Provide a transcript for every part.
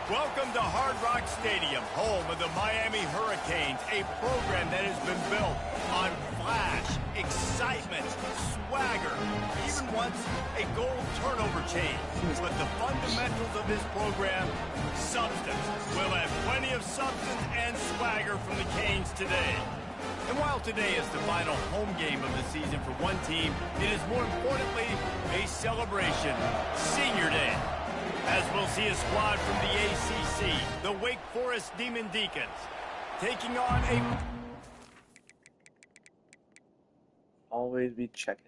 Welcome to Hard Rock Stadium, home of the Miami Hurricanes, a program that has been built on flash, excitement, swagger, even once a goal turnover change. But the fundamentals of this program, substance. We'll have plenty of substance and swagger from the Canes today. And while today is the final home game of the season for one team, it is more importantly a celebration, Senior Day. As we'll see a squad from the ACC, the Wake Forest Demon Deacons, taking on a... Always be checking.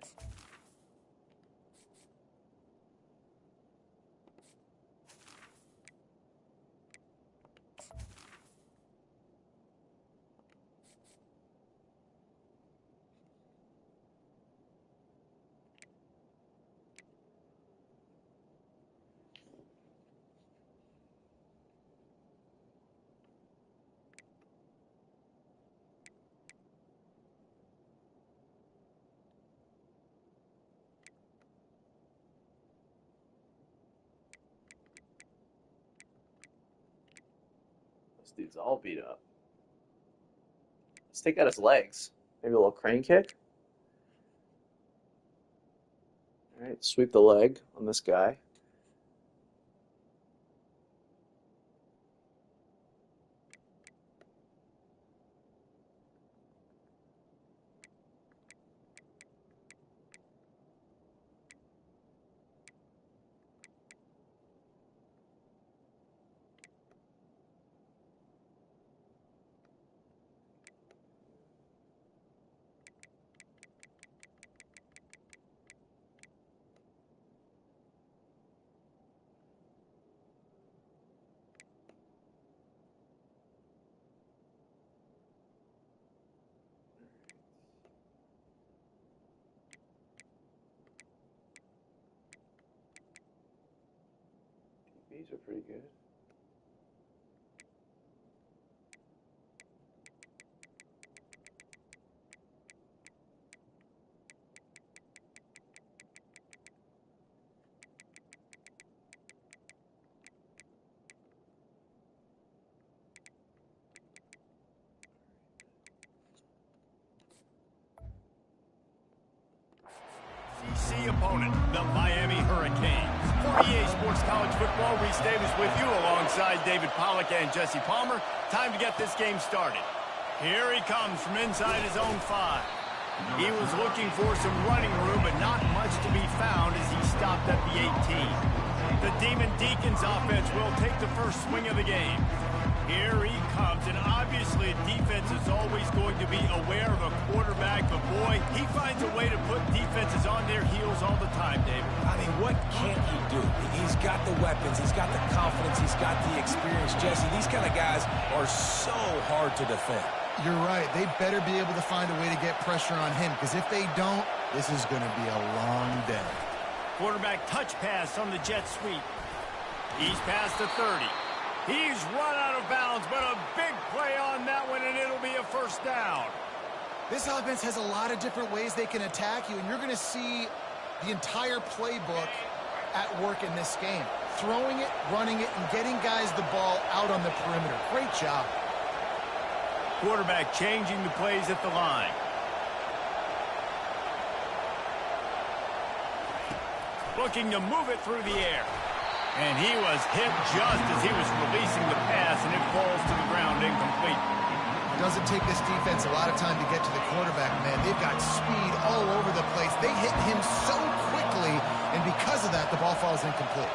This dude's all beat up. Let's take out his legs. Maybe a little crane kick. Alright, sweep the leg on this guy. These are pretty good. ACC opponent, the Miami Hurricanes. For EA Sports College Football, Reese Davis with you alongside David Pollack and Jesse Palmer. Time to get this game started. Here he comes from inside his own 5. He was looking for some running room, but not much to be found as he stopped at the 18. The Demon Deacons offense will take the first swing of the game. Here he comes, and obviously defense is always going to be aware of a quarterback, but boy, he finds a way to put defenses on their heels all the time, David. I mean, what can't he do? He's got the weapons, he's got the confidence, he's got the experience. Jesse, these kind of guys are so hard to defend. You're right. They better be able to find a way to get pressure on him, because if they don't, this is going to be a long day. Quarterback touch pass on the jet sweep. He's past the 30. He's run out of bounds, but a big play on that one, and it'll be a first down. This offense has a lot of different ways they can attack you, and you're going to see the entire playbook at work in this game. Throwing it, running it, and getting guys the ball out on the perimeter. Great job. Quarterback changing the plays at the line. Looking to move it through the air. And he was hit just as he was releasing the pass, and it falls to the ground incomplete. It doesn't take this defense a lot of time to get to the quarterback, man. They've got speed all over the place. They hit him so quickly, and because of that, the ball falls incomplete.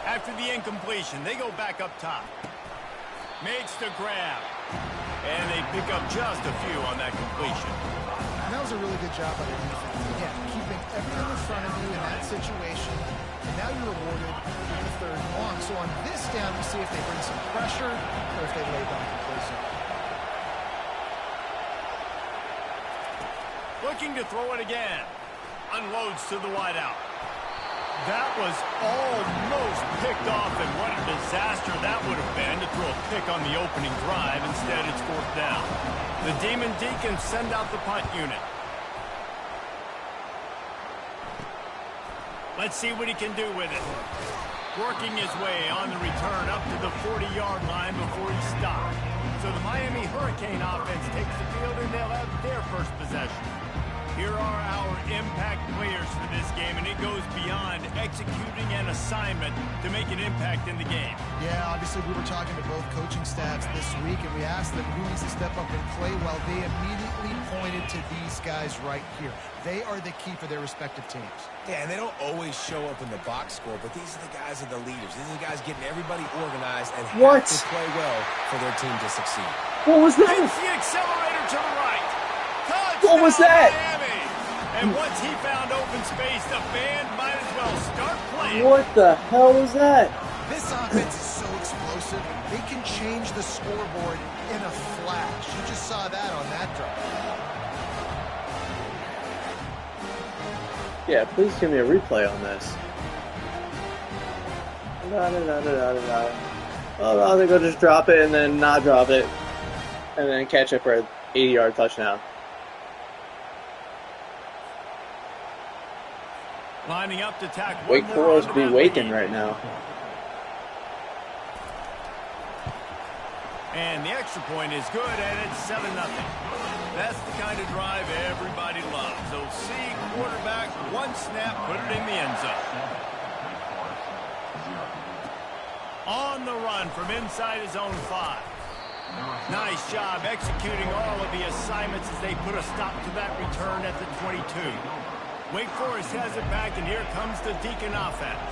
After the incompletion, they go back up top. Makes the grab. And they pick up just a few on that completion. And that was a really good job by the defense. Again, keeping everything in front of you in that situation. And now you're rewarded with the third and long. So on this down, we see if they bring some pressure or if they lay down complacent. Looking to throw it again. Unloads to the wideout. That was almost picked off, and what a disaster that would have been to throw a pick on the opening drive. Instead, it's fourth down. The Demon Deacons send out the punt unit. Let's see what he can do with it. Working his way on the return up to the 40-yard line before he stopped. So the Miami Hurricane offense takes the field, and they'll have their first possession. Here are our impact players for this game, and it goes beyond executing an assignment to make an impact in the game. Yeah, obviously we were talking to both coaching staffs this week, and we asked them who needs to step up and play well. They immediately pointed to these guys right here. They are the key for their respective teams. Yeah, and they don't always show up in the box score, but these are the guys that are the leaders. These are the guys getting everybody organized and have to play well for their team to succeed. What was that? Hits the accelerator to the right. Touchdown, What was that? Miami. And once he found open space, the band might as well start playing. What the hell was that? This offense is so explosive, they can change the scoreboard in a flash. You just saw that on that drive. Yeah, please give me a replay on this. Oh, they're going to just drop it and then not drop it. And then catch it for an 80-yard touchdown. Lining up to tack. Wake Forest be waking right now. And the extra point is good, and it's 7-0. That's the kind of drive everybody loves. So see quarterback, one snap, put it in the end zone. On the run from inside his own 5. Nice job executing all of the assignments as they put a stop to that return at the 22. Wake Forest has it back, and here comes the Deacon offense.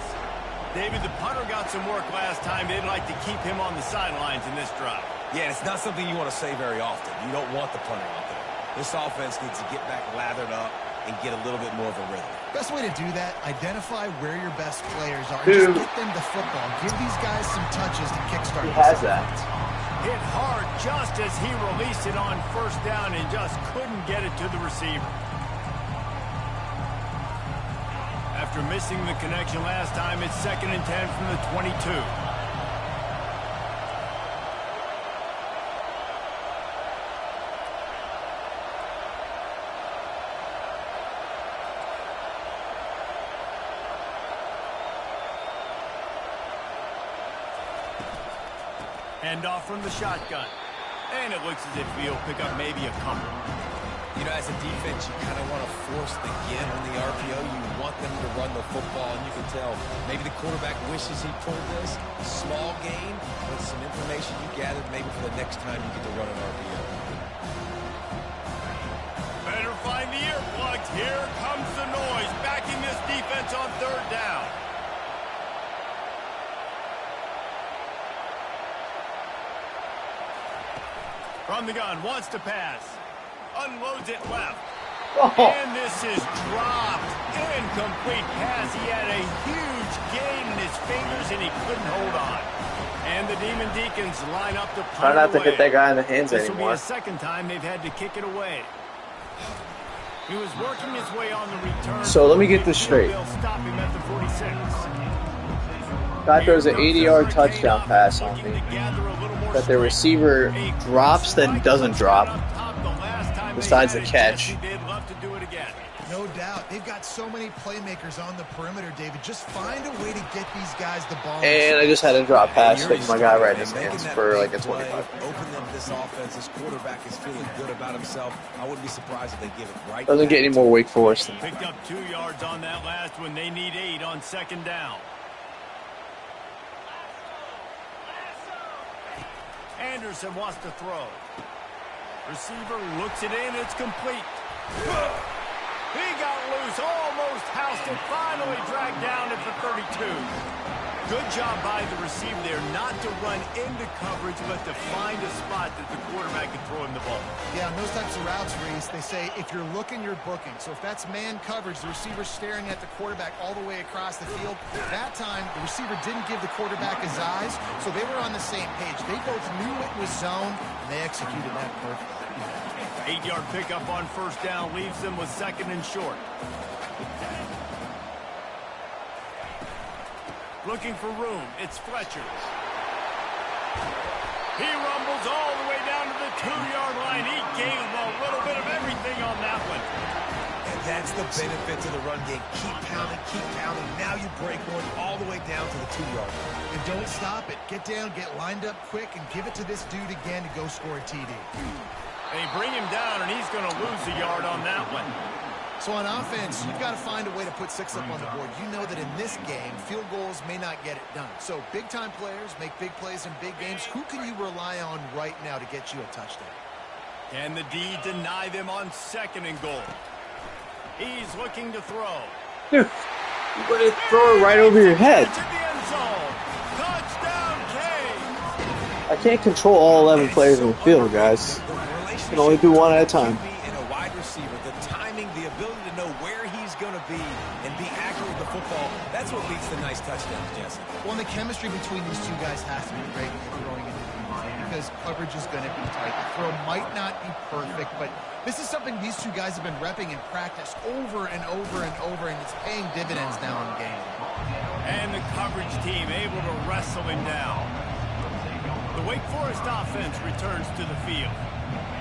David, the punter got some work last time. They'd like to keep him on the sidelines in this drive. Yeah, it's not something you want to say very often. You don't want the punter out there. This offense needs to get back lathered up and get a little bit more of a rhythm. Best way to do that, identify where your best players are. Just get them the football. Give these guys some touches to kickstart. He has that. Hit hard just as he released it on first down and just couldn't get it to the receiver. After missing the connection last time, it's 2nd and 10 from the 22. Hand off from the shotgun. And it looks as if he'll pick up maybe a couple. You know, as a defense, you kind of want to force the give on the RPO. You want them to run the football, and you can tell maybe the quarterback wishes he pulled this. Small gain, but some information you gathered maybe for the next time you get to run an RPO. Better find the earplugs. Here comes the noise, backing this defense on 3rd down. From the gun, wants to pass. Unloads it left. Oh. And this is dropped. Incomplete pass. He had a huge gain in his fingers, and he couldn't hold on. And the Demon Deacons line up to punt Try not to away. hit that guy in the hands This will be anymore. the 2nd time they've had to kick it away. He was working his way on the return. So let me get this straight. They'll stop him at the 46. Guy throws an 80-yard touchdown pass on me. That the receiver drops, then doesn't drop. Besides the catch. No doubt. They've got so many playmakers on the perimeter, David. Just find a way to get these guys the ball. And I just had a drop pass, hitting my guy right in his hands for like a 25. Open them this offense. This quarterback is feeling good about himself. I wouldn't be surprised if they give it right. Doesn't get any more Wake Forest than that. Picked up 2 yards on that last one. They need 8 on 2nd down. Anderson wants to throw. Receiver looks it in. It's complete. He got loose, almost housed it, finally dragged down at the 32. Good job by the receiver there not to run into coverage, but to find a spot that the quarterback can throw him the ball. Yeah, on those types of routes, Reese, they say if you're looking, you're booking. So if that's man coverage, the receiver's staring at the quarterback all the way across the field. That time, the receiver didn't give the quarterback his eyes, so they were on the same page. They both knew it was zone, and they executed that perfectly. 8-yard pickup on first down leaves them with 2nd and short. Looking for room. It's Fletcher. He rumbles all the way down to the 2-yard line. He gave him a little bit of everything on that one. And That's the benefit to the run game. Keep pounding, keep pounding. Now you break one all the way down to the 2-yard line. And don't stop it. Get down, get lined up quick, and give it to this dude again to go score a TD. They bring him down, and he's going to lose a yard on that one. So on offense, you've got to find a way to put 6 up on the board. You know that in this game, field goals may not get it done. So big-time players make big plays in big games. Who can you rely on right now to get you a touchdown? Can the D deny them on 2nd and goal? He's looking to throw. Dude, you're going to throw it right over your head. To the end zone. Touchdown, Canes. I can't control all 11 players on the field, guys. I can only do one at a time. And a wide receiver, the timing, the ability to know where he's going to be and be accurate with the football, that's what leads to nice touchdowns, Jesse. Well, and the chemistry between these two guys has to be great when you're throwing into the end zone because coverage is going to be tight. The throw might not be perfect, but this is something these two guys have been repping in practice over and over and over, and it's paying dividends now in game. And the coverage team able to wrestle him down. The Wake Forest offense returns to the field.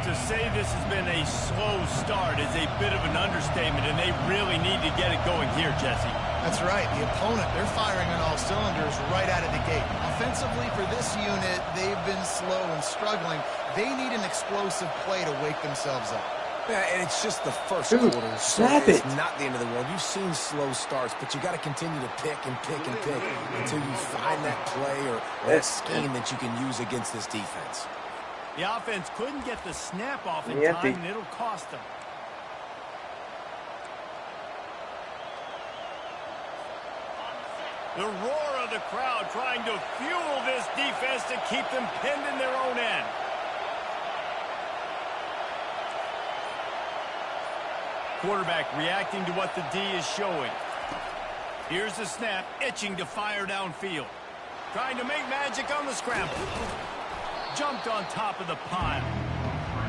To say this has been a slow start is a bit of an understatement, and they really need to get it going here, Jesse. That's right. The opponent, they're firing on all cylinders right out of the gate. Offensively, for this unit, they've been slow and struggling. They need an explosive play to wake themselves up. Yeah, and it's just the first Dude, quarter. snap It's it. not the end of the world. You've seen slow starts, but you got to continue to pick and pick and pick until you find that play or that scheme that you can use against this defense. The offense couldn't get the snap off in Yeah, time, and it'll cost them. The roar of the crowd trying to fuel this defense to keep them pinned in their own end. Quarterback reacting to what the D is showing. Here's the snap, itching to fire downfield. Trying to make magic on the scramble. Jumped on top of the pile.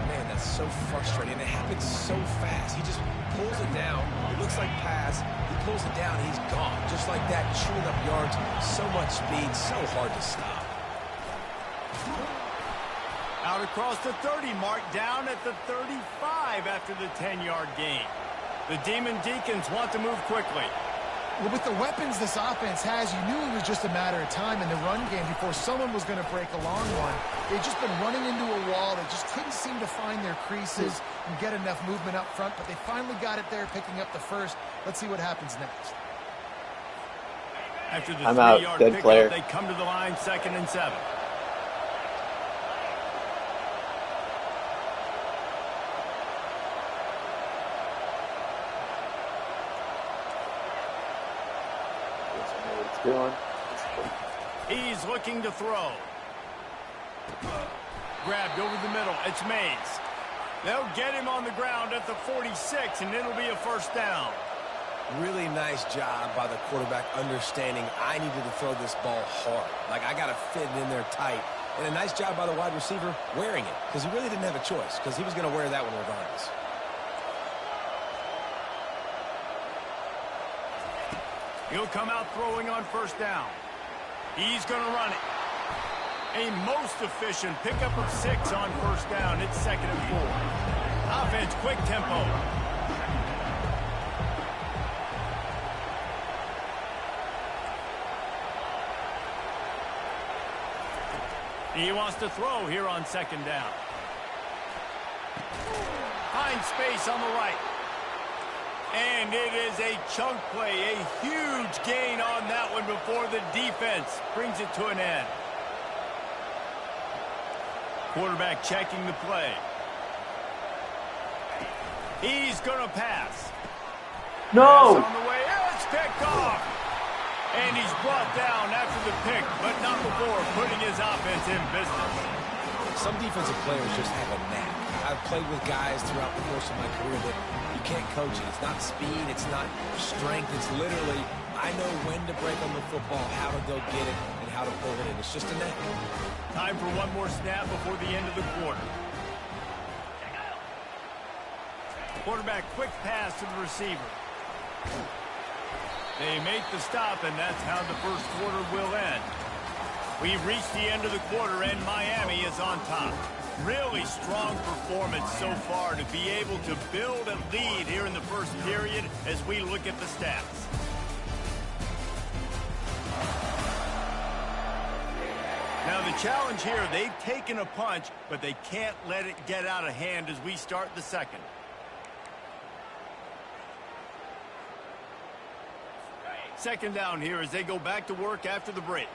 Man, that's so frustrating. It happens so fast. He just pulls it down. It looks like pass. He pulls it down. He's gone. Just like that, chewing up yards. So much speed. So hard to stop. Out across the 30 mark, down at the 35 after the 10-yard gain. The Demon Deacons want to move quickly. Well, with the weapons this offense has, you knew it was just a matter of time in the run game before someone was going to break a long one. They've just been running into a wall. They just couldn't seem to find their creases and get enough movement up front, but they finally got it there, picking up the first. Let's see what happens next. After the I'm out. 3-yard Dead pickup, player. they come to the line, 2nd and 7. He's looking to throw. Grabbed over the middle. It's Mays. They'll get him on the ground at the 46, and it'll be a first down. Really nice job by the quarterback understanding I needed to throw this ball hard. Like, I got to fit it in there tight. And a nice job by the wide receiver wearing it, because he really didn't have a choice, because he was going to wear that one regardless. He'll come out throwing on first down. He's going to run it. A most efficient pickup of 6 on first down. It's 2nd and 4. Offense, quick tempo. He wants to throw here on 2nd down. Finds space on the right. And it is a chunk play, a huge gain on that one before the defense brings it to an end. Quarterback checking the play. He's going to pass. No! Pass on the way. It's picked off. And he's brought down after the pick, but not before putting his offense in business. Some defensive players just have a knack. I've played with guys throughout the course of my career that you can't coach it. It's not speed, it's not strength. It's literally, I know when to break on the football, how to go get it, and how to pull it in. It's just a knack. Time for one more snap before the end of the quarter. Quarterback quick pass to the receiver. They make the stop, and that's how the first quarter will end. We've reached the end of the quarter, and Miami is on top. Really strong performance so far to be able to build a lead here in the first period as we look at the stats. Now the challenge here, they've taken a punch, but they can't let it get out of hand as we start the second. Second down here as they go back to work after the break.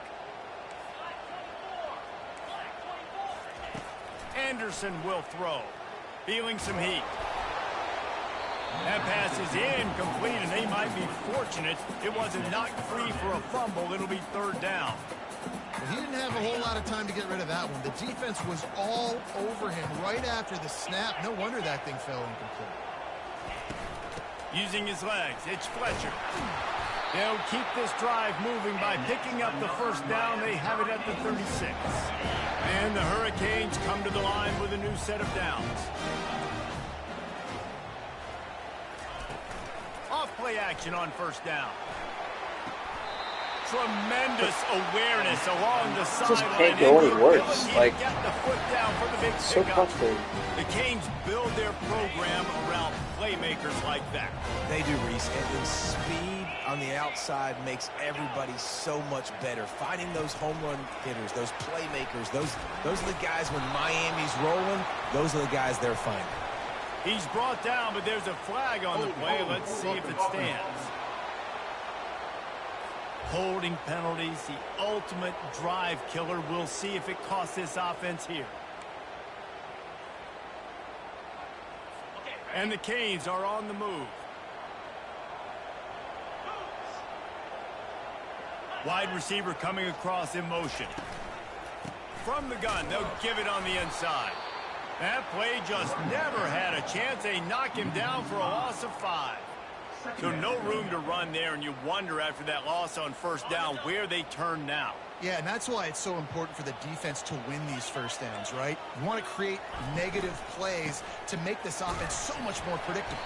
Anderson will throw. Feeling some heat. That pass is incomplete, and they might be fortunate it wasn't knocked free for a fumble. It'll be third down. He didn't have a whole lot of time to get rid of that one. The defense was all over him right after the snap. No wonder that thing fell incomplete. Using his legs, it's Fletcher. They'll keep this drive moving by picking up the first down. They have it at the 36. And the Hurricanes come to the line with a new set of downs. Off-play action on first down. Tremendous awareness along the sideline. Just can't go any worse. Like, get the foot down for the big so frustrating. The Canes build their program around playmakers like that. They do, Reese. And speed on the outside makes everybody so much better. Finding those home run hitters, those playmakers, those are the guys when Miami's rolling, those are the guys they're finding. He's brought down, but there's a flag on the play. Let's see if it stands. Holding penalties, the ultimate drive killer. We'll see if it costs this offense here. And the Canes are on the move. Wide receiver coming across in motion. From the gun, they'll give it on the inside. That play just never had a chance. They knock him down for a loss of 5. So no room to run there, and you wonder after that loss on first down where they turn now. Yeah, and that's why it's so important for the defense to win these first downs, right? You want to create negative plays to make this offense so much more predictable.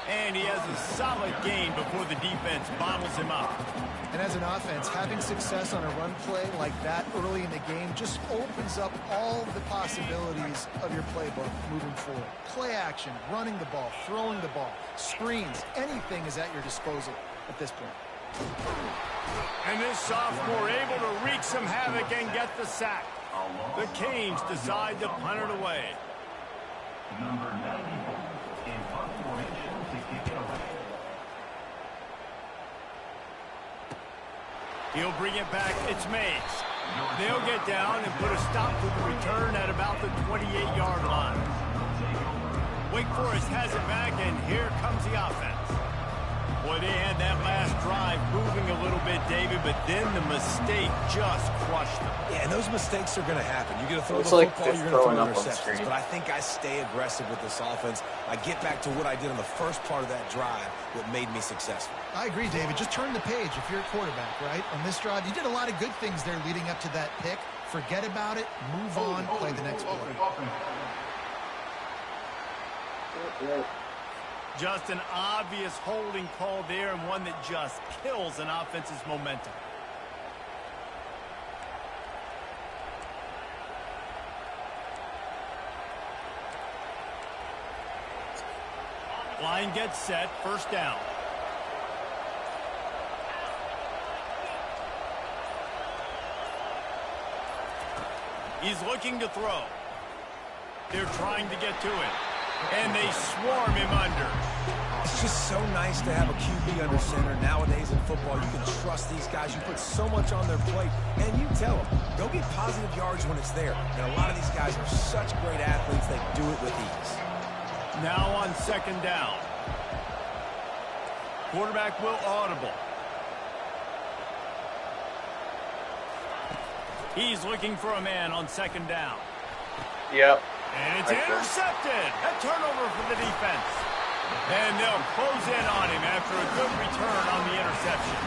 And he has a solid gain before the defense bottles him up. And as an offense, having success on a run play like that early in the game just opens up all the possibilities of your playbook moving forward. Play action, running the ball, throwing the ball, screens, anything is at your disposal at this point. And this sophomore able to wreak some havoc and get the sack. The Canes decide to punt it away. Number 91 in punt formation to kick it away. He'll bring it back. It's Mays. They'll get down and put a stop to the return at about the 28-yard line. Wake Forest has it back, and here comes the offense. Boy, they had that last drive moving a little bit, David, but then the mistake just crushed them. Yeah, and those mistakes are going to happen. You're going to throw the like football, you're going to throw interceptions. But I think I stay aggressive with this offense. I get back to what I did on the first part of that drive that made me successful. I agree, David. Just turn the page if you're a quarterback, right? On this drive, you did a lot of good things there leading up to that pick. Forget about it, move on, play the next play. Just an obvious holding call there, and one that just kills an offense's momentum. Line gets set, first down. He's looking to throw. They're trying to get to it. And they swarm him under. It's just so nice to have a QB under center. Nowadays in football, you can trust these guys. You put so much on their plate, and you tell them, go get positive yards when it's there. And a lot of these guys are such great athletes, they do it with ease. Now on second down. Quarterback will audible. He's looking for a man on second down. Yep. And it's intercepted. A turnover for the defense. And they'll close in on him after a good return on the interception.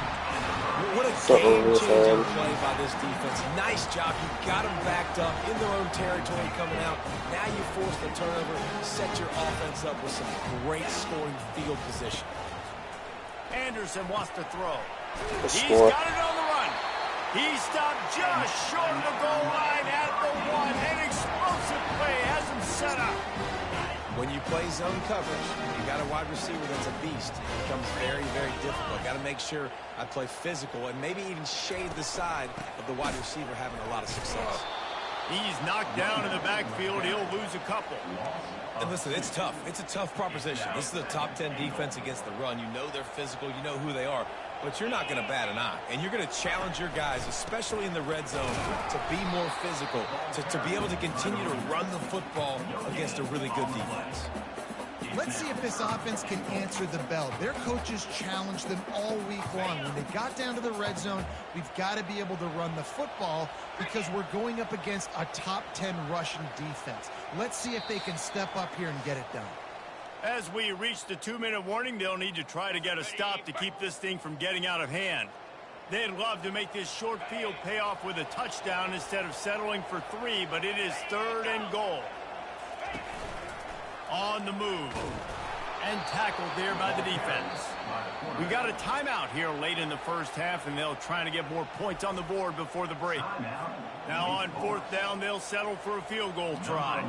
What a game-changing play by this defense. Nice job. You got them backed up in their own territory coming out. Now you force the turnover, set your offense up with some great scoring field position. Anderson wants to throw. The He's score. got it on the run. He stopped just short of the goal line at the 1. An explosive play has him set up. When you play zone coverage, you got a wide receiver that's a beast. It becomes very, very difficult. Got to make sure I play physical and maybe even shade the side of the wide receiver having a lot of success. He's knocked down in the backfield. He'll lose a couple. And listen, it's tough. It's a tough proposition. This is a top 10 defense against the run. You know they're physical. You know who they are. But you're not going to bat an eye. And you're going to challenge your guys, especially in the red zone, to be more physical, to be able to continue to run the football against a really good defense. Let's see if this offense can answer the bell. Their coaches challenged them all week long. When they got down to the red zone, we've got to be able to run the football because we're going up against a top 10 Russian defense. Let's see if they can step up here and get it done. As we reach the 2-minute warning, they'll need to try to get a stop to keep this thing from getting out of hand. They'd love to make this short field pay off with a touchdown instead of settling for 3, but it is 3rd and goal. On the move. And tackled there by the defense. We got a timeout here late in the first half, and they'll try to get more points on the board before the break. Now on 4th down, they'll settle for a field goal try.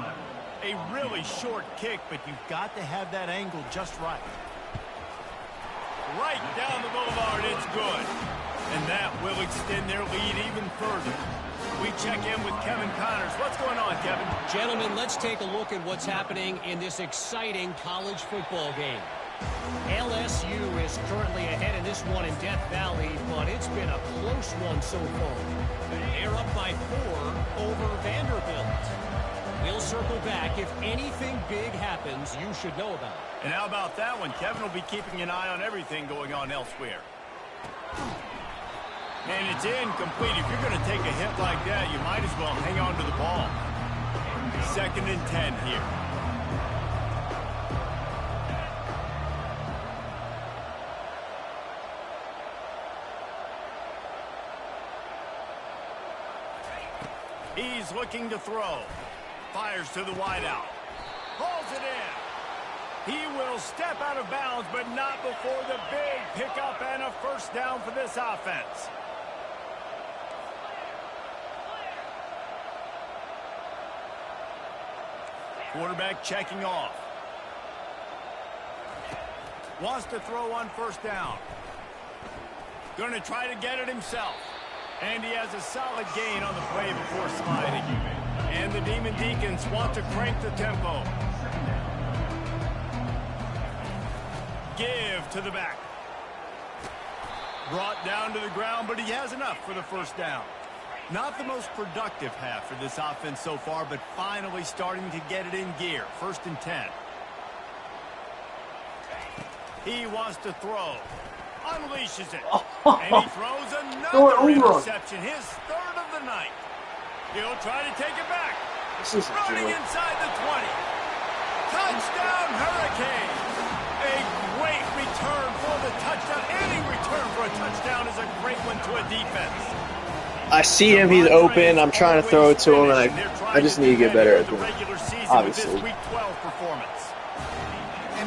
A really short kick, but you've got to have that angle just right. Right down the boulevard, it's good. And that will extend their lead even further. We check in with Kevin Connors. What's going on, Kevin? Gentlemen, let's take a look at what's happening in this exciting college football game. LSU is currently ahead in this one in Death Valley, but it's been a close one so far. They're up by 4 over Vanderbilt. We'll circle back. If anything big happens, you should know about it. And how about that one? Kevin will be keeping an eye on everything going on elsewhere. And it's incomplete. If you're going to take a hit like that, you might as well hang on to the ball. 2nd and 10 here. He's looking to throw. Fires to the wideout. Hauls it in. He will step out of bounds, but not before the big pickup and a 1st down for this offense. Quarterback checking off. Wants to throw on 1st down. Going to try to get it himself. And he has a solid gain on the play before sliding. And the Demon Deacons want to crank the tempo. Give to the back. Brought down to the ground, but he has enough for the 1st down. Not the most productive half for this offense so far, but finally starting to get it in gear. 1st and 10. He wants to throw. Unleashes it. And he throws another interception. His 3rd of the night. He'll try to take it back. Running inside the 20. Touchdown, Hurricane. A great return for the touchdown. Any return for a touchdown is a great one to a defense. I see him, he's open, I'm trying to throw it to him, and I just need to get better at it, obviously.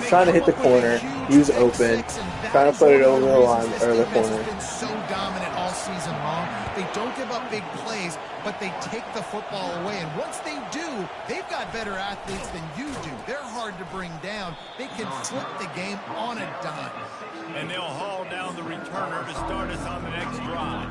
Trying to hit the corner, he was open, trying to put it over the line, or the corner. Been so dominant all season long. They don't give up big plays, but they take the football away, and once they do, they've got better athletes than you do. They're hard to bring down. They can flip the game on a dime. And they'll haul down the returner to start us on the next drive.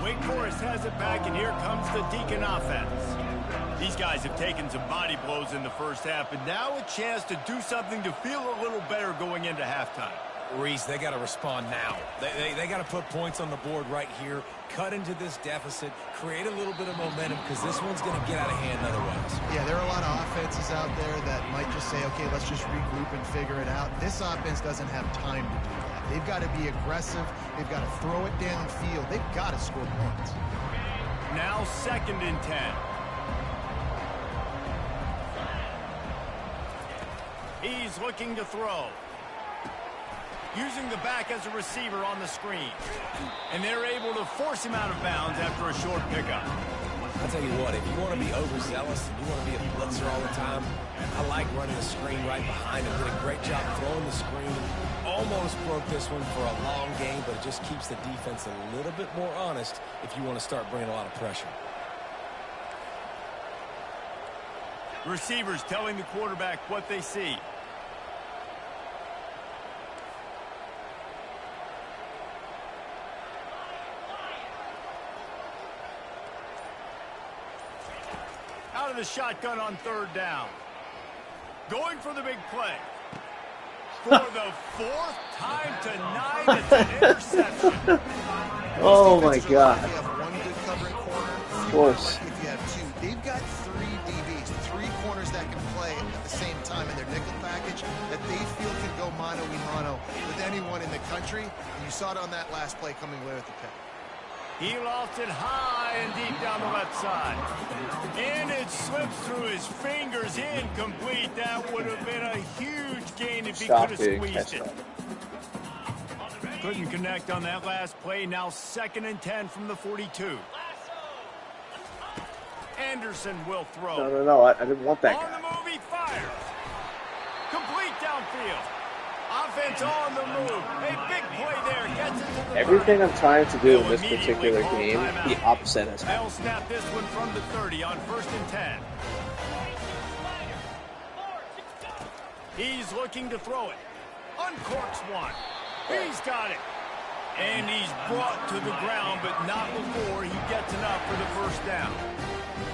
Wake Forest has it back, and here comes the Deacon offense. These guys have taken some body blows in the first half, but now a chance to do something to feel a little better going into halftime. Reese, they got to respond now. They got to put points on the board right here, cut into this deficit, create a little bit of momentum, because this one's going to get out of hand otherwise. Yeah, there are a lot of offenses out there that might just say, okay, let's just regroup and figure it out. This offense doesn't have time to do that. They've got to be aggressive. They've got to throw it downfield. They've got to score points. Now 2nd and 10. He's looking to throw. Using the back as a receiver on the screen. And they're able to force him out of bounds after a short pickup. I'll tell you what, if you want to be overzealous and you want to be a blitzer all the time, I like running the screen right behind him. Did a great job throwing the screen. Almost broke this one for a long game, but it just keeps the defense a little bit more honest if you want to start bringing a lot of pressure. Receivers telling the quarterback what they see. Out of the shotgun on third down. Going for the big play. For the fourth time tonight, it's an interception. Oh my God. If you have one good covering corner, Of course. if you have two, they've got three DBs, three corners that can play at the same time in their nickel package that they feel can go mano-a-mano with anyone in the country. And you saw it on that last play coming away with the pick. He lost it high and deep down the left side. And it slips through his fingers, incomplete. That would have been a huge gain if he could have squeezed it. Couldn't connect on that last play. Now 2nd and 10 from the 42. Anderson will throw. No. I didn't want that On guy. the move, he fires. Complete downfield. Offense on the move. A big play there. Gets it to the Everything 30. I'm trying to do in this They'll particular immediately game, call timeout. the opposite has They'll happened. snap this one from the 30 on 1st and 10. He's looking to throw it. Uncorks one. He's got it. And he's brought to the ground, but not before he gets enough for the first down.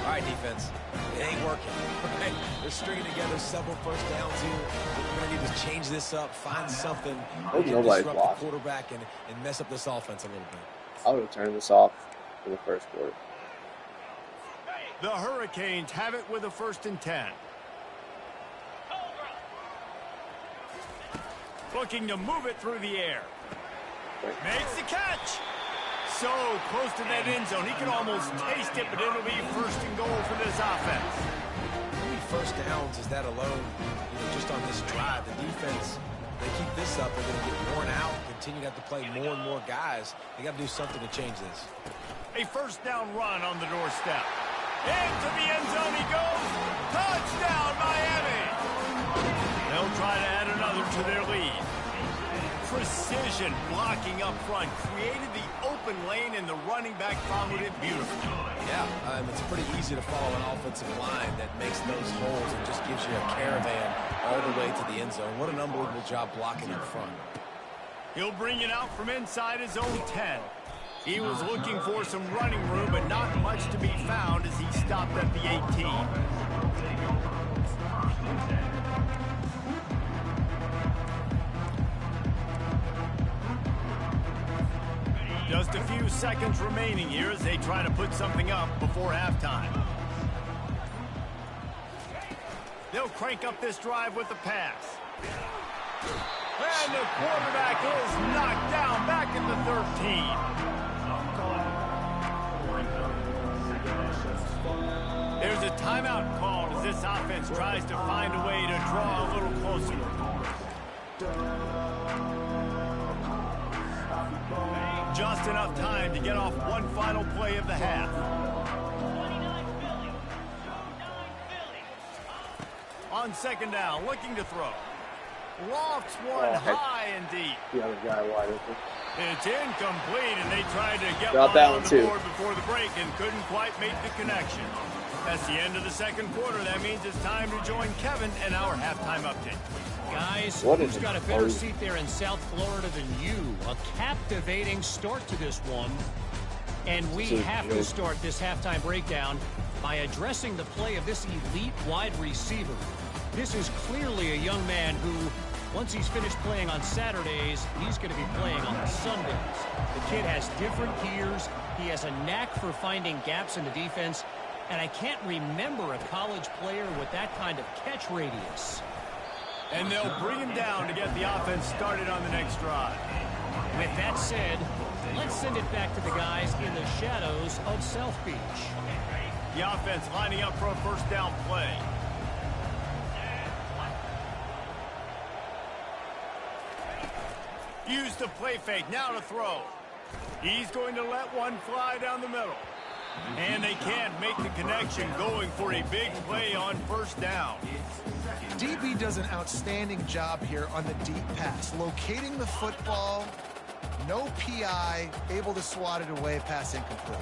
All right, defense. It ain't working. Right? They're stringing together several first downs here. We're going to need to change this up, find something Hope to nobody's disrupt blocked. the quarterback and mess up this offense a little bit. I would have turned this off for the first quarter. The Hurricanes have it with a 1st and 10. Looking to move it through the air. Makes the catch. So close to that end zone. He can almost taste it, but it'll be 1st and goal for this offense. How many first downs is that alone, just on this drive? The defense, they keep this up, they're going to get worn out, continue to have to play more and more guys. They got to do something to change this. A 1st down run on the doorstep. Into the end zone he goes. Touchdown, Miami. They'll try to add another to their lead. Precision blocking up front created the open lane, and the running back followed it beautifully. Yeah, it's pretty easy to follow an offensive line that makes those holes and just gives you a caravan all the way to the end zone. What an unbelievable job blocking up front. He'll bring it out from inside his own 10. He was looking for some running room, but not much to be found as he stopped at the 18. Just a few seconds remaining here as they try to put something up before halftime. They'll crank up this drive with the pass. And the quarterback is knocked down back at the 13. There's a timeout called as this offense tries to find a way to draw a little closer. Just enough time to get off one final play of the half. On 2nd down, looking to throw. Lofts one high and deep. The other guy wide open. It's incomplete, and they tried to get Got one that on one the too. board before the break and couldn't quite make the connection. That's the end of the 2nd quarter. That means it's time to join Kevin and our halftime update. Guys, What who's is it? got a better seat there in South Florida than you? A captivating start to this one. And we This is have to good. start this halftime breakdown by addressing the play of this elite wide receiver. This is clearly a young man who, once he's finished playing on Saturdays, he's going to be playing on Sundays. The kid has different gears. He has a knack for finding gaps in the defense. And I can't remember a college player with that kind of catch radius. And they'll bring him down to get the offense started on the next drive. With that said, let's send it back to the guys in the shadows of South Beach. The offense lining up for a 1st down play. Use the play fake, now to throw. He's going to let one fly down the middle. And they can't make the connection, going for a big play on first down. DB does an outstanding job here on the deep pass, locating the football, no PI, able to swat it away, pass incomplete.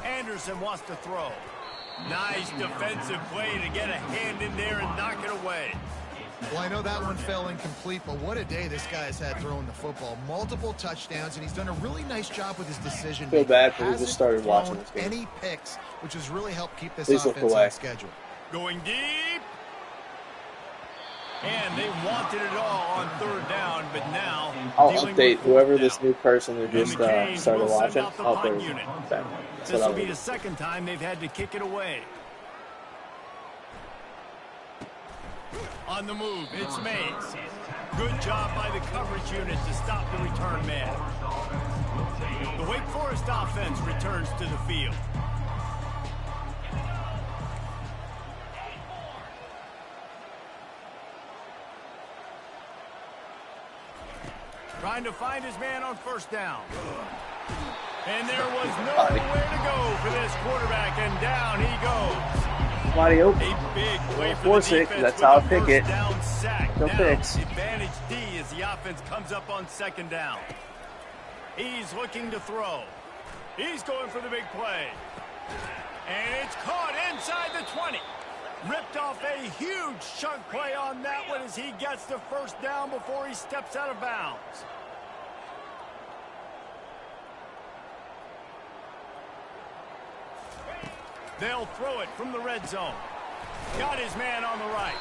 Anderson wants to throw. Nice defensive play to get a hand in there and knock it away. Well, I know that one fell incomplete, but what a day this guy's had throwing the football. Multiple touchdowns, and he's done a really nice job with his decision. Feel bad for who just started watching this game. Any picks, which has really helped keep this Please look offense away. on schedule. Going deep. And they wanted it all on third down, but now I'll dealing update with whoever fourth this down. new person who just McCain started will send watching. out the I'll punt put it unit. back. That's This what will I'll be do. the second time they've had to kick it away. On the move, it's Mays. Good job by the coverage unit to stop the return man. The Wake Forest offense returns to the field. Trying to find his man on first down. And there was nowhere to go for this quarterback, and down he goes. Mario. A big play for Force the it, 'cause defense that's with how I the pick first it. down sack. No Now, picks. advantage D as the offense comes up on second down. He's looking to throw. He's going for the big play. And it's caught inside the 20. Ripped off a huge chunk play on that one as he gets the first down before he steps out of bounds. They'll throw it from the red zone. Got his man on the right.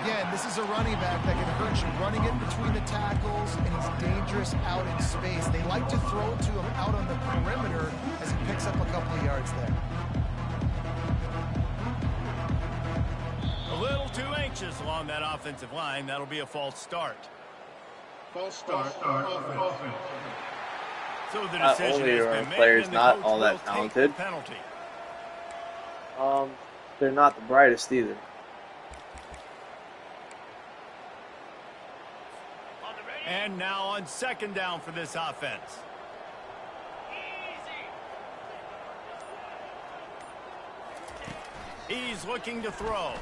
Again, this is a running back that can hurt you, running it between the tackles, and he's dangerous out in space. They like to throw it to him out on the perimeter as he picks up a couple of yards there. A little too anxious along that offensive line. That'll be a false start. False start. Offense. So the Not decision only has are been our made, players and the not coach all will that take the talented. penalty. They're not the brightest either. And now on second down for this offense. He's looking to throw.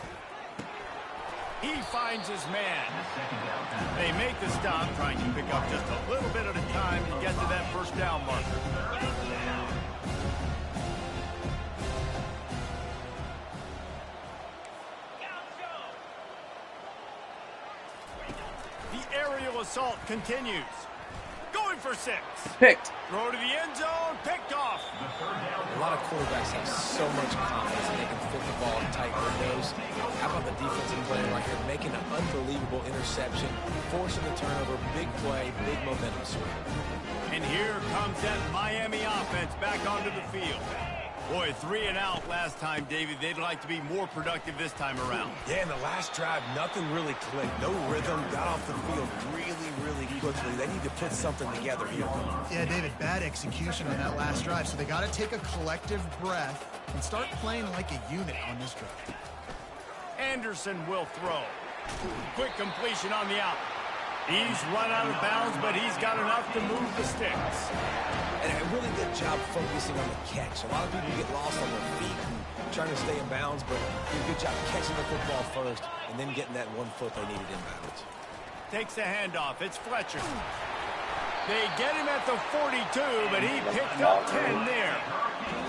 He finds his man. They make the stop, trying to pick up just a little bit at a time to get to that first down marker. The aerial assault continues. Going for 6. Picked. Throw to the end zone, picked off. A lot of quarterbacks have so much confidence that they can fit the ball in tight windows. How about the defensive player right here making an unbelievable interception, forcing the turnover, big play, big momentum swing. And here comes that Miami offense back onto the field. Boy, 3 and out last time, David. They'd like to be more productive this time around. Yeah, in the last drive, nothing really clicked. No rhythm, got off the field really, really quickly. They need to put something together here. Yeah, David, bad execution on that last drive, so they got to take a collective breath and start playing like a unit on this drive. Anderson will throw. Quick completion on the out. He's run out of bounds, but he's got enough to move the sticks. And a really good job focusing on the catch. A lot of people get lost on their feet and trying to stay in bounds, but did a good job catching the football first and then getting that 1 foot they needed in bounds. Takes the handoff. It's Fletcher. They get him at the 42, but he picked up 10 there.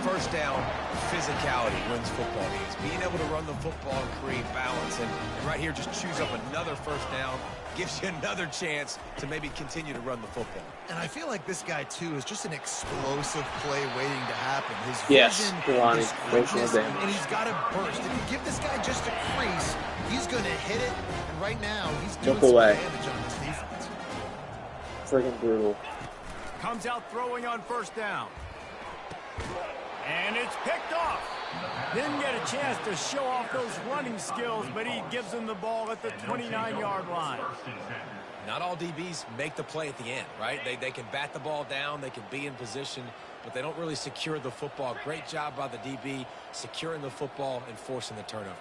First down, physicality wins football games. Being able to run the football and create balance. And right here, just choose up another first down. Gives you another chance to maybe continue to run the football. And I feel like this guy, too, is just an explosive play waiting to happen. His Yes, vision, Kalani, his emotional quickness, damage. and he's got a burst. If you give this guy just a crease, he's going to hit it. And right now, he's doing Look some away. damage on this defense. Friggin' brutal. Comes out throwing on first down. And it's picked off. Didn't get a chance to show off those running skills, but he gives him the ball at the 29-yard line. Not all DBs make the play at the end, right? They can bat the ball down, they can be in position, but they don't really secure the football. Great job by the DB securing the football and forcing the turnover.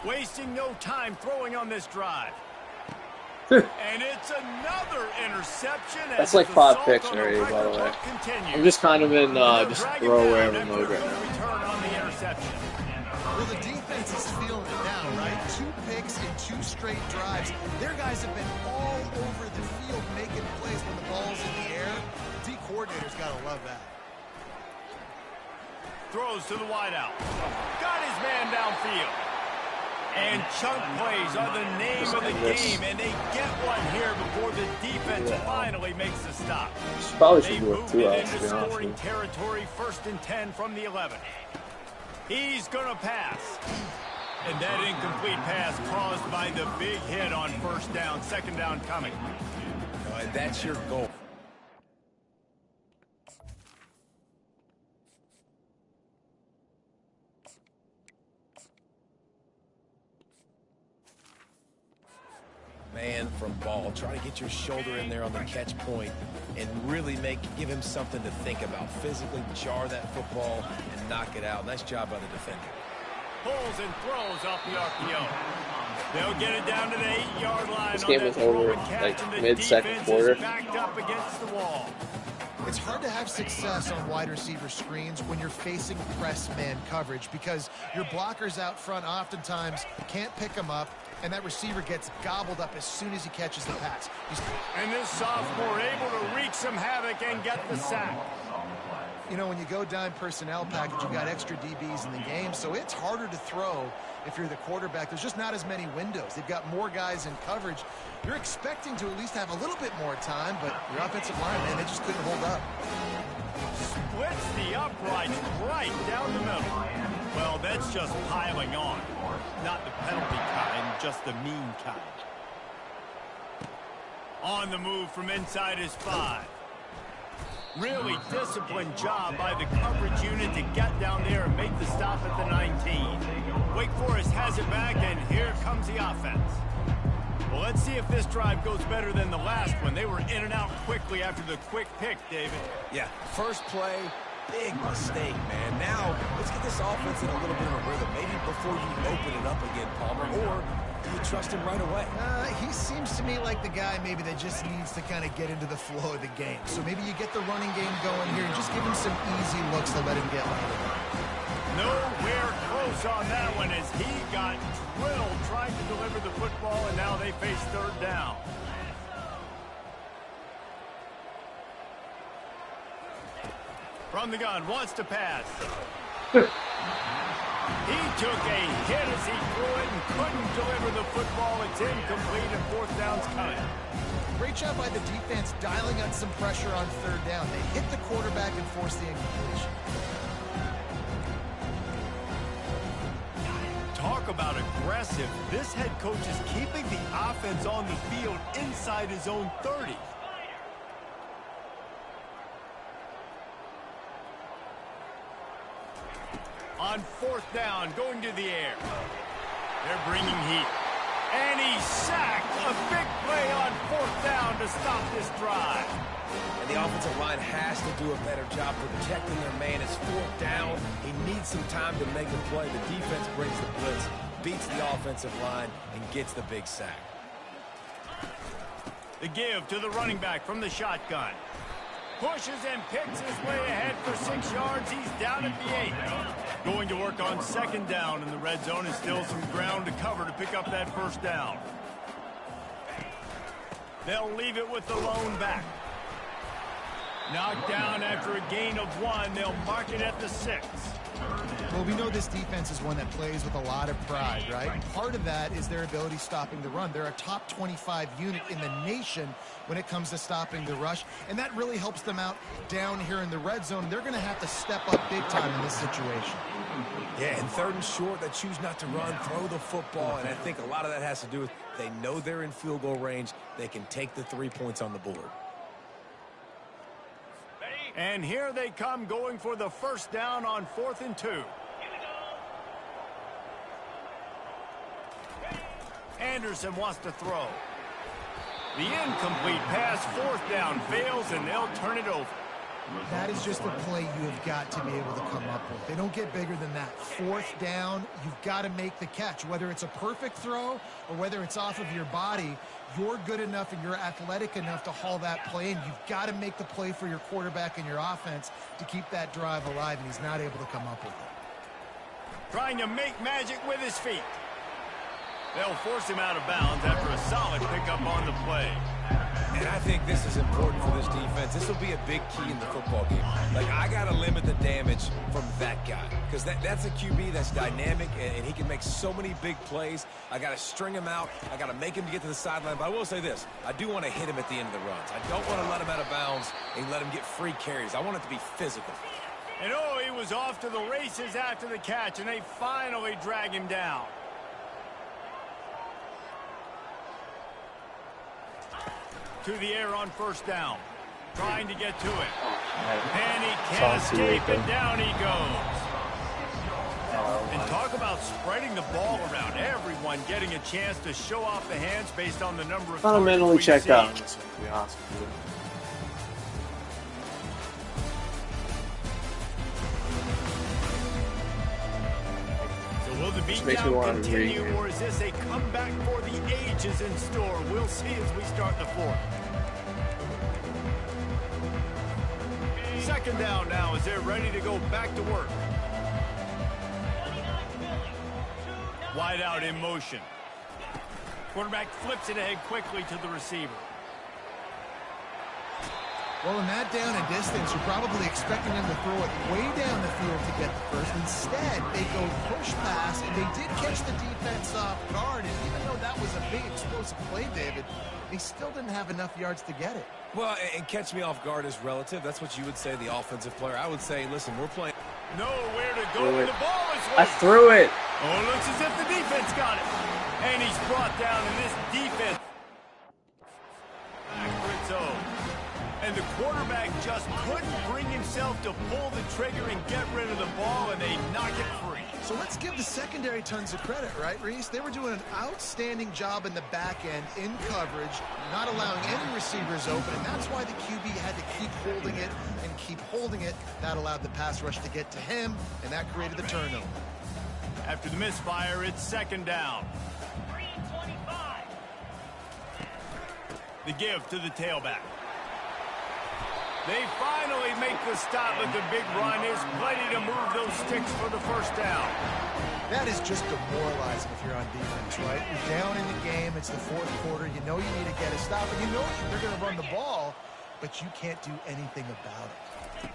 Wasting no time throwing on this drive. And it's another interception. That's like 5 picks already, by the way. I'm just kind of in just throw wherever mode right now. Well, the defense is feeling it now, right? 2 picks in 2 straight drives. Their guys have been all over the field making plays when the ball's in the air. D coordinator's got to love that. Throws to the wideout. Got his man downfield. And chunk plays are the name of the game, and they get one here before the defense finally makes the stop. Probably They should move do it it into 2 outs, scoring territory, 1st and 10 from the 11. He's going to pass. And that incomplete pass caused by the big hit on 1st down, 2nd down coming. That's your goal. Man from ball. Try to get your shoulder in there on the catch point and really give him something to think about. Physically jar that football and knock it out. Nice job by the defender. Pulls and throws off the RPO. They'll get it down to the 8-yard line. This game was over like mid-second quarter. Backed up against the wall. It's hard to have success on wide receiver screens when you're facing press man coverage because your blockers out front oftentimes can't pick them up, and that receiver gets gobbled up as soon as he catches the pass. And this sophomore able to wreak some havoc and get the sack. You know, when you go dime personnel package, you've got extra DBs in the game, so it's harder to throw if you're the quarterback. There's just not as many windows. They've got more guys in coverage. You're expecting to at least have a little bit more time, but your offensive line, man, they just couldn't hold up. Splits the uprights right down the middle. Well, that's just piling on. Not the penalty kind, just the mean kind. On the move from inside his 5. Really disciplined job by the coverage unit to get down there and make the stop at the 19. Wake Forest has it back, and here comes the offense. Well, let's see if this drive goes better than the last one. They were in and out quickly after the quick pick, David. Yeah, first play, big mistake, man. Now, let's get this offense in a little bit of a rhythm. Maybe before you open it up again, Palmer, or do you trust him right away? He seems to me like the guy maybe that just needs to kind of get into the flow of the game. So maybe you get the running game going here and just give him some easy looks to let him get later. Nowhere close on that one as he got drilled trying to deliver the football, and now they face 3rd down. From the gun, wants to pass. He took a hit as he threw it and couldn't deliver the football. It's incomplete and 4th down's coming. Great job by the defense dialing on some pressure on 3rd down. They hit the quarterback and forced the incompletion. Talk about aggressive. This head coach is keeping the offense on the field inside his own 30. On 4th down, going to the air. They're bringing heat. And he's sacked. A big play on 4th down to stop this drive. And the offensive line has to do a better job protecting their man. It's 4th down. He needs some time to make the play. The defense brings the blitz, beats the offensive line, and gets the big sack. The give to the running back from the shotgun. Pushes and picks his way ahead for 6 yards. He's down at the 8. Going to work on 2nd down in the red zone, and still some ground to cover to pick up that 1st down. They'll leave it with the lone back. Knocked down after a gain of 1. They'll mark it at the 6. Well, we know this defense is one that plays with a lot of pride, right? Part of that is their ability stopping the run. They're a top 25 unit in the nation when it comes to stopping the rush, and that really helps them out down here in the red zone. They're going to have to step up big time in this situation. Yeah, and 3rd and short, they choose not to run, throw the football, and I think a lot of that has to do with they know they're in field goal range. They can take the 3 points on the board. And here they come going for the 1st down on 4th and 2. Anderson wants to throw. The incomplete pass, 4th down, fails, and they'll turn it over. That is just a play you have got to be able to come up with. They don't get bigger than that. Fourth down, you've got to make the catch. Whether it's a perfect throw or whether it's off of your body, you're good enough and you're athletic enough to haul that play in. You've got to make the play for your quarterback and your offense to keep that drive alive, and he's not able to come up with it. Trying to make magic with his feet. They'll force him out of bounds after a solid pickup on the play. And I think this is important for this defense. This will be a big key in the football game. Like, I got to limit the damage from that guy. Because that's a QB that's dynamic, and he can make so many big plays. I got to string him out. I got to make him get to the sideline. But I will say this. I do want to hit him at the end of the runs. I don't want to let him out of bounds and let him get free carries. I want it to be physical. And oh, he was off to the races after the catch, and they finally drag him down. To the air on first down. Trying to get to it. And he can't escape, and down he goes. And talk about spreading the ball around. Everyone getting a chance to show off the hands based on the number of Fundamentally checked out on see. this one, to be honest with you. Will the makes me beatdown want to continue, read. or is this a comeback for the ages in store? We'll see as we start the fourth. Second down now as they're ready to go back to work. Wide out in motion. Quarterback flips it ahead quickly to the receiver. Well, in that down and distance, you're probably expecting them to throw it way down the field to get the first. Instead, they go push pass, and they did catch the defense off guard. And even though that was a big explosive play, David, they still didn't have enough yards to get it. Well, and catch me off guard is relative. That's what you would say, the offensive player. I would say, listen, we're playing. Nowhere to go, and the ball is I loose. threw it. Oh, it looks as if the defense got it. And he's brought down in this defense. Back for its own. And the quarterback just couldn't bring himself to pull the trigger and get rid of the ball, and they knock it free. So let's give the secondary tons of credit, right, Reese? They were doing an outstanding job in the back end, in coverage, not allowing any receivers open, and that's why the QB had to keep holding it and keep holding it. That allowed the pass rush to get to him, and that created the turnover. After the misfire, it's second down. The give to the tailback. They finally make the stop, but the big run is plenty to move those sticks for the first down. That is just demoralizing if you're on defense, right? You're down in the game. It's the fourth quarter. You know you need to get a stop, and you know they're going to run the ball, but you can't do anything about it.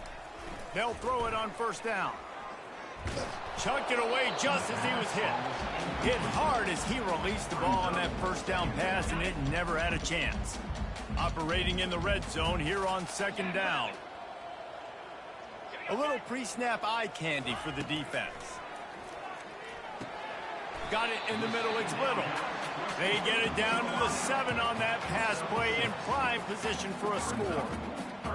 They'll throw it on first down. Chucked it away just as he was hit. Hit hard as he released the ball on that first down pass, and it never had a chance. Operating in the red zone here on second down. A little pre-snap eye candy for the defense. Got it in the middle, it's Little. They get it down to the 7 on that pass play in prime position for a score.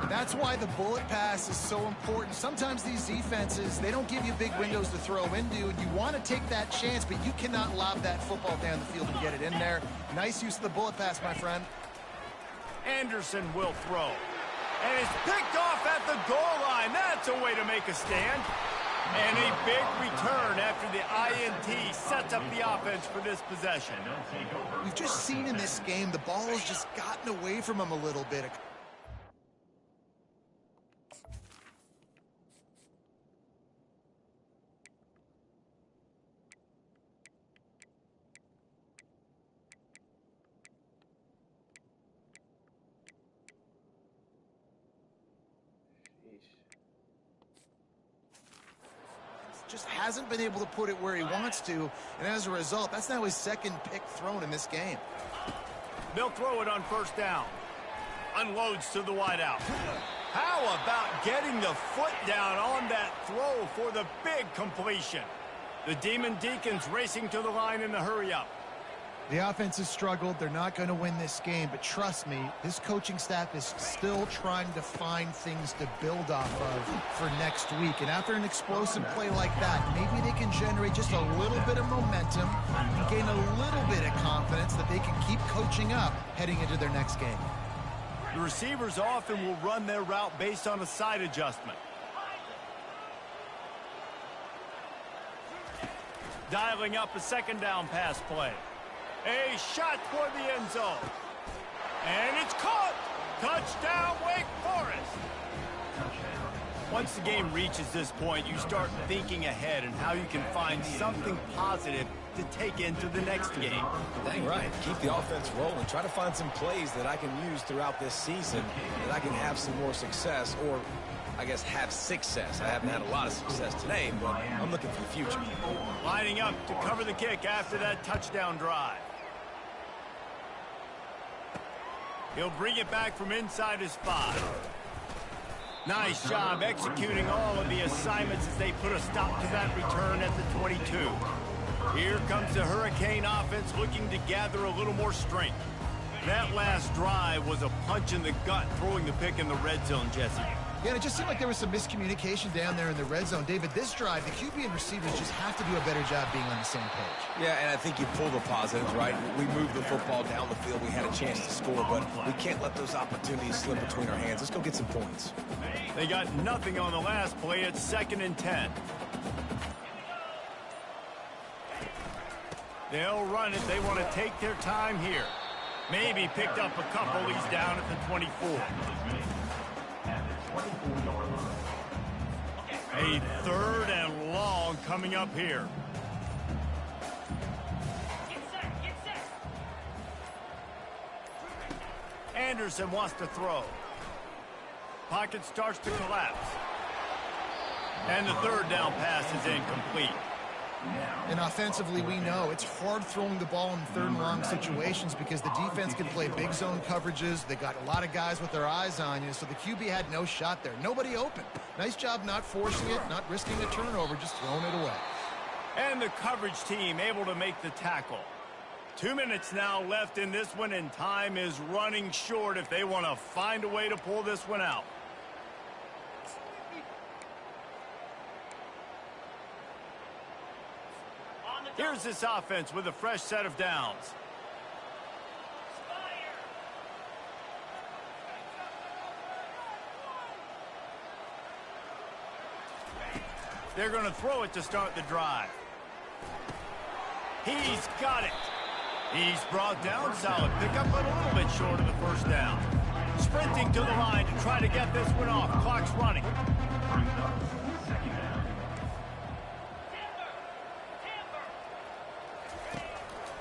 That's why the bullet pass is so important. Sometimes these defenses, they don't give you big windows to throw into, and you want to take that chance, but you cannot lob that football down the field and get it in there. Nice use of the bullet pass, my friend. Anderson will throw. And it's picked off at the goal line. That's a way to make a stand. And a big return after the INT sets up the offense for this possession. We've just seen in this game, the ball has just gotten away from them a little bit. Just hasn't been able to put it where he wants to, and as a result, that's now his second pick thrown in this game. They'll throw it on first down. Unloads to the wideout. How about getting the foot down on that throw for the big completion? The Demon Deacons racing to the line in the hurry-up. The offense has struggled. They're not going to win this game, but trust me, this coaching staff is still trying to find things to build off of for next week. And after an explosive play like that, maybe they can generate just a little bit of momentum and gain a little bit of confidence that they can keep coaching up heading into their next game. The receivers often will run their route based on a side adjustment. Dialing up a second down pass play. A shot toward the end zone. And it's caught! Touchdown, Wake Forest! Once the game reaches this point, you start thinking ahead and how you can find something positive to take into the next game. Dang right. Keep the offense rolling. Try to find some plays that I can use throughout this season that I can have some more success, or I guess have success. I haven't had a lot of success today, but I'm looking for the future. Lining up to cover the kick after that touchdown drive. He'll bring it back from inside his 5. Nice job executing all of the assignments as they put a stop to that return at the 22. Here comes the Hurricane offense looking to gather a little more strength. That last drive was a punch in the gut, throwing the pick in the red zone, Jesse. Yeah, and it just seemed like there was some miscommunication down there in the red zone. David, this drive, the QB and receivers just have to do a better job being on the same page. Yeah, and I think you pull the positives, right? We moved the football down the field. We had a chance to score, but we can't let those opportunities slip between our hands. Let's go get some points. They got nothing on the last play. It's 2nd and 10. They'll run it. They want to take their time here. Maybe picked up a couple. He's down at the 24. A 3rd and long coming up here. Anderson wants to throw. Pocket starts to collapse. And the 3rd down pass is incomplete. And offensively, we know it's hard throwing the ball in 3rd and long situations because the defense can play big zone coverages. They got a lot of guys with their eyes on you, so the QB had no shot there. Nobody open. Nice job not forcing it, not risking a turnover, just throwing it away. And the coverage team able to make the tackle. 2 minutes now left in this one, and time is running short if they want to find a way to pull this one out. Here's this offense with a fresh set of downs. They're going to throw it to start the drive. He's got it. He's brought down solid pickup, but a little bit short of the 1st down. Sprinting to the line to try to get this one off. Clock's running.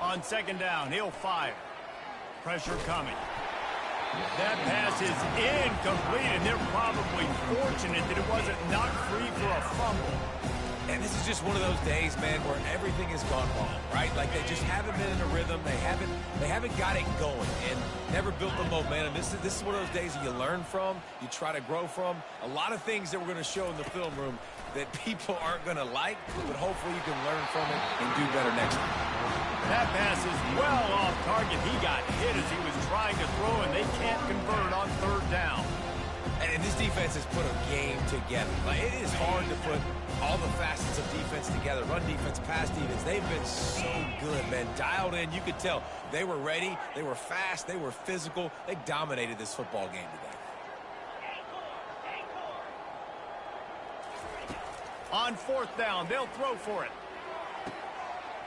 On 2nd down, he'll fire. Pressure coming. That pass is incomplete, and they're probably fortunate that it wasn't knocked free for a fumble. And this is just one of those days, man, where everything has gone wrong, right? Like they just haven't been in a rhythm. They haven't got it going and never built the momentum. This is one of those days that you learn from, you try to grow from. A lot of things that we're going to show in the film room that people aren't going to like, but hopefully you can learn from it and do better next time. That pass is well off target. He got hit as he was trying to throw, and they can't convert on 3rd down. And this defense has put a game together. Like, it is hard to put all the facets of defense together. Run defense, pass defense. They've been so good, man. Dialed in. You could tell they were ready. They were fast. They were physical. They dominated this football game today. On 4th down, they'll throw for it.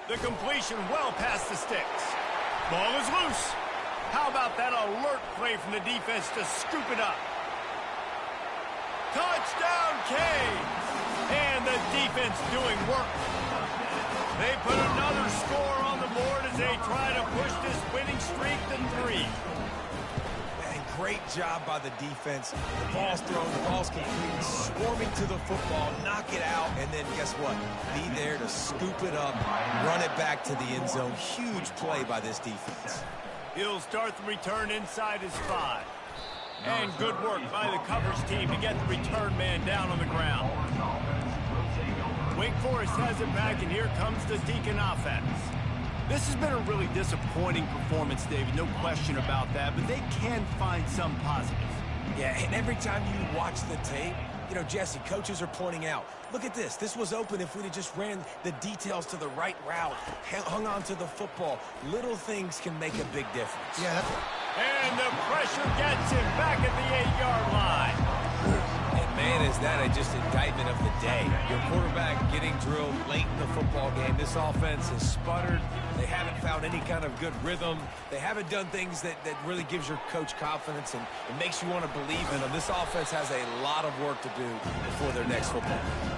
The completion well past the sticks. Ball is loose. How about that alert play from the defense to scoop it up? Touchdown, Canes! And the defense doing work. They put another score on the board as they try to push this winning streak to 3. Man, great job by the defense. The ball's thrown, the ball's complete, swarming to the football, knock it out, and then guess what? Be there to scoop it up, run it back to the end zone. Huge play by this defense. He'll start the return inside his 5. And good work by the coverage team to get the return man down on the ground. Wake Forest has it back, and here comes the Deacon offense. This has been a really disappointing performance, David, no question about that, but they can find some positives. Yeah, and every time you watch the tape, you know, Jesse, coaches are pointing out, look at this. This was open if we'd have just ran the details to the right route, hung on to the football. Little things can make a big difference. Yeah, And the pressure gets him back at the 8-yard line. And man, is that just indictment of the day. Your quarterback getting drilled late in the football game. This offense has sputtered. They haven't found any kind of good rhythm. They haven't done things that really gives your coach confidence and it makes you want to believe in them. This offense has a lot of work to do before their next football game.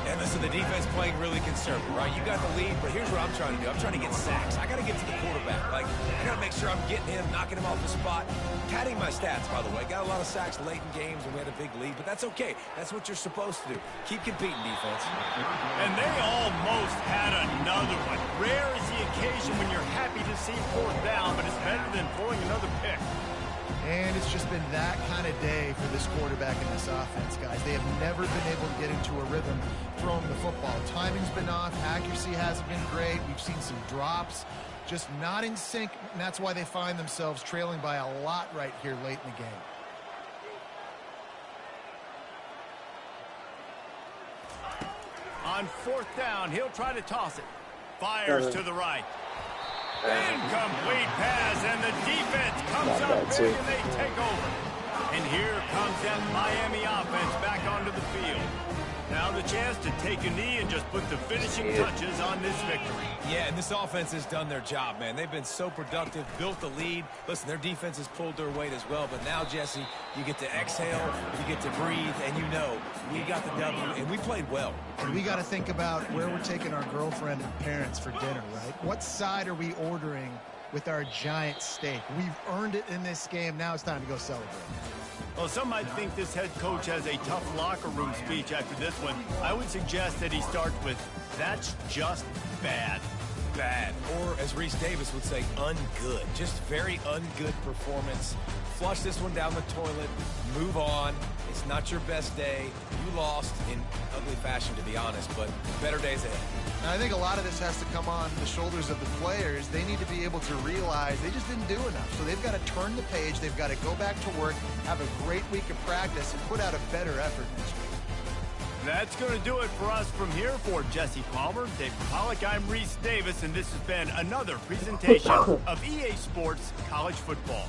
And listen, the defense playing really conservative, right? You got the lead, but here's what I'm trying to do. I'm trying to get sacks. I got to get to the quarterback. Like, I got to make sure I'm getting him, knocking him off the spot. Padding my stats, by the way. Got a lot of sacks late in games, and we had a big lead, but that's okay. That's what you're supposed to do. Keep competing, defense. And they almost had another one. Rare is the occasion when you're happy to see 4th down, but it's better than throwing another pick. And it's just been that kind of day for this quarterback in this offense, guys. They have never been able to get into a rhythm throwing the football. Timing's been off. Accuracy hasn't been great. We've seen some drops. Just not in sync, and that's why they find themselves trailing by a lot right here late in the game. On 4th down, he'll try to toss it. Fires to the right. Incomplete pass, and the defense comes up big and they take over. And here comes that Miami offense back onto the field. Now the chance to take a knee and just put the finishing touches on this victory. Yeah, and this offense has done their job, man. They've been so productive, built the lead. Listen, their defense has pulled their weight as well. But now, Jesse, you get to exhale, you get to breathe, and you know we got the W, and we played well. And we got to think about where we're taking our girlfriend and parents for dinner, right? What side are we ordering with our giant steak? We've earned it in this game. Now it's time to go celebrate. Well, some might think this head coach has a tough locker room speech after this one. I would suggest that he starts with, "That's just bad." Bad. Or, as Reese Davis would say, ungood. Just very ungood performance. Flush this one down the toilet. Move on. It's not your best day. You lost in ugly fashion, to be honest, but better days ahead. And I think a lot of this has to come on the shoulders of the players. They need to be able to realize they just didn't do enough. So they've got to turn the page. They've got to go back to work, have a great week of practice, and put out a better effort next week. That's going to do it for us from here. For Jesse Palmer, Dave Pollock, I'm Reese Davis, and this has been another presentation of EA Sports College Football.